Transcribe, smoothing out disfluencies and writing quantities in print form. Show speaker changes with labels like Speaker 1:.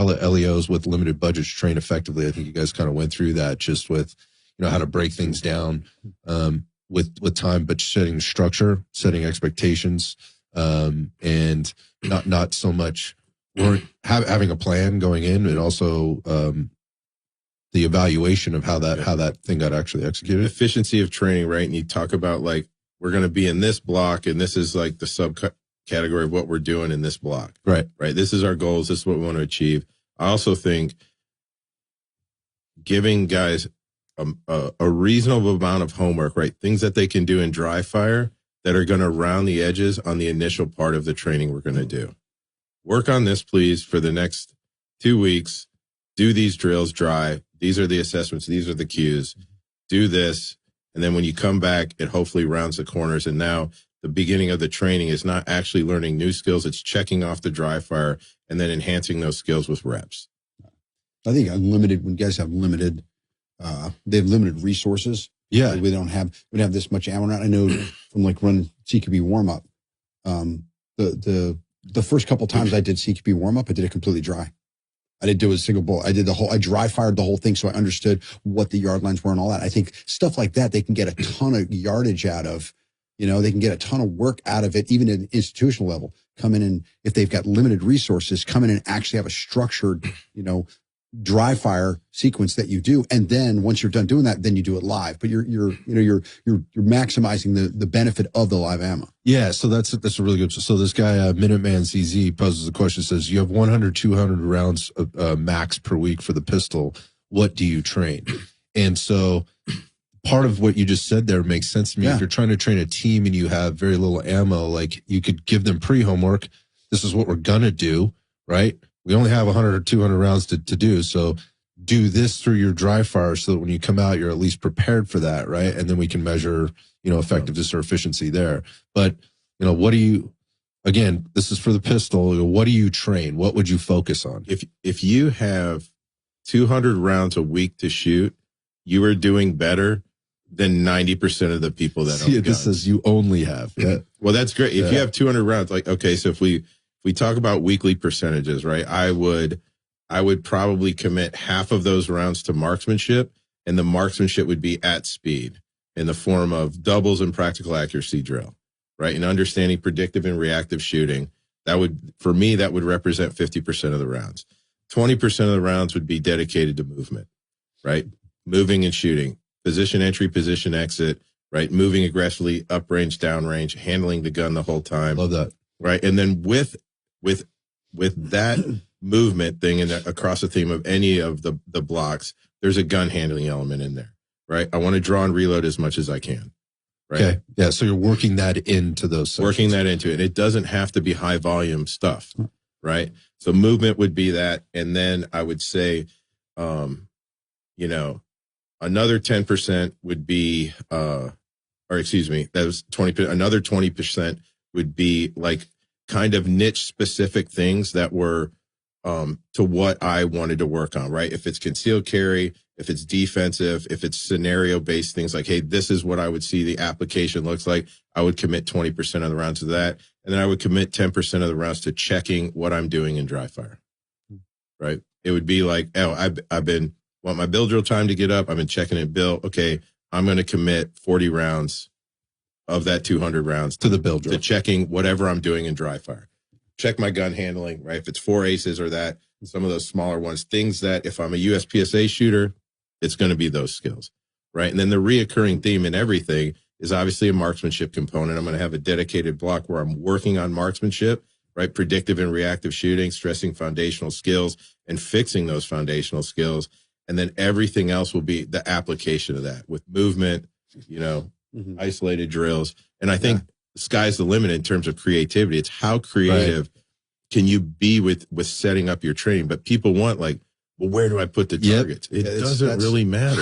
Speaker 1: LEOs with limited budgets train effectively. I think you guys kind of went through that just with, how to break things down with time, but setting structure, setting expectations, and not so much having a plan going in, and also the evaluation of how that thing got actually executed.
Speaker 2: Efficiency of training, right? And you talk about like, we're going to be in this block, and this is like the subcategory of what we're doing in this block.
Speaker 1: Right.
Speaker 2: This is our goals. This is what we want to achieve. I also think giving guys a reasonable amount of homework, right? Things that they can do in dry fire that are going to round the edges on the initial part of the training we're going to do. Work on this, please, for the next 2 weeks. Do these drills dry. These are the assessments. These are the cues. Do this. And then when you come back, it hopefully rounds the corners. And now the beginning of the training is not actually learning new skills. It's checking off the dry fire and then enhancing those skills with reps.
Speaker 3: I think when guys have limited, they have limited resources.
Speaker 1: Yeah.
Speaker 3: Like we don't have this much ammo. I know from like running CQB warm up, the first couple times I did CQB warm up, I did it completely dry. I didn't do a single bullet. I dry fired the whole thing. So I understood what the yard lines were and all that. I think stuff like that, they can get a ton of yardage out of, they can get a ton of work out of it, even at an institutional level. Come in and if they've got limited resources, come in and actually have a structured, dry fire sequence that you do. And then once you're done doing that, then you do it live, but you're maximizing the benefit of the live ammo.
Speaker 1: Yeah. So that's a really good. So this guy, Minuteman CZ, poses a question, says, you have 100, 200 rounds max per week for the pistol. What do you train? And so part of what you just said there makes sense to me.
Speaker 3: Yeah.
Speaker 1: If you're trying to train a team and you have very little ammo, like you could give them pre-homework. This is what we're going to do, right? We only have 100 or 200 rounds to do. So do this through your dry fire so that when you come out, you're at least prepared for that, right? And then we can measure, effectiveness or efficiency there. But, what do you, again, this is for the pistol. What do you train? What would you focus on?
Speaker 2: If you have 200 rounds a week to shoot, you are doing better than 90% of the people that own guns.
Speaker 1: This says you only have. Yeah.
Speaker 2: Well, that's great. If you have 200 rounds, like, okay, so if we talk about weekly percentages, right? I would probably commit half of those rounds to marksmanship, and the marksmanship would be at speed in the form of doubles and practical accuracy drill, right? And understanding predictive and reactive shooting. For me, that would represent 50% of the rounds. 20% of the rounds would be dedicated to movement, right? Moving and shooting, position entry, position exit, right? Moving aggressively, up range, down range, handling the gun the whole time.
Speaker 1: Love that.
Speaker 2: Right. And then with that movement thing and across the theme of any of the blocks, there's a gun handling element in there, right? I want to draw and reload as much as I can. Right.
Speaker 1: Okay. Yeah. So you're working that into those sections.
Speaker 2: Working that into it. It doesn't have to be high volume stuff. Right. So movement would be that. And then I would say, another 10% would be, that was 20%. Another 20% would be like kind of niche specific things that were to what I wanted to work on, right? If it's concealed carry, if it's defensive, if it's scenario based things like, hey, this is what I would see the application looks like, I would commit 20% of the rounds to that. And then I would commit 10% of the rounds to checking what I'm doing in dry fire, right? It would be like, want my bill drill time to get up. I've been checking it bill. Okay. I'm going to commit 40 rounds of that 200 rounds
Speaker 1: to the bill drill,
Speaker 2: to checking whatever I'm doing in dry fire. Check my gun handling, right? If it's 4 aces or that, some of those smaller ones, things that if I'm a USPSA shooter, it's going to be those skills, right? And then the reoccurring theme in everything is obviously a marksmanship component. I'm going to have a dedicated block where I'm working on marksmanship, right? Predictive and reactive shooting, stressing foundational skills and fixing those foundational skills. And then everything else will be the application of that with movement, isolated drills. And I think the sky's the limit in terms of creativity. It's how creative can you be with setting up your training? But people want like, well, where do I put the targets? It doesn't really matter.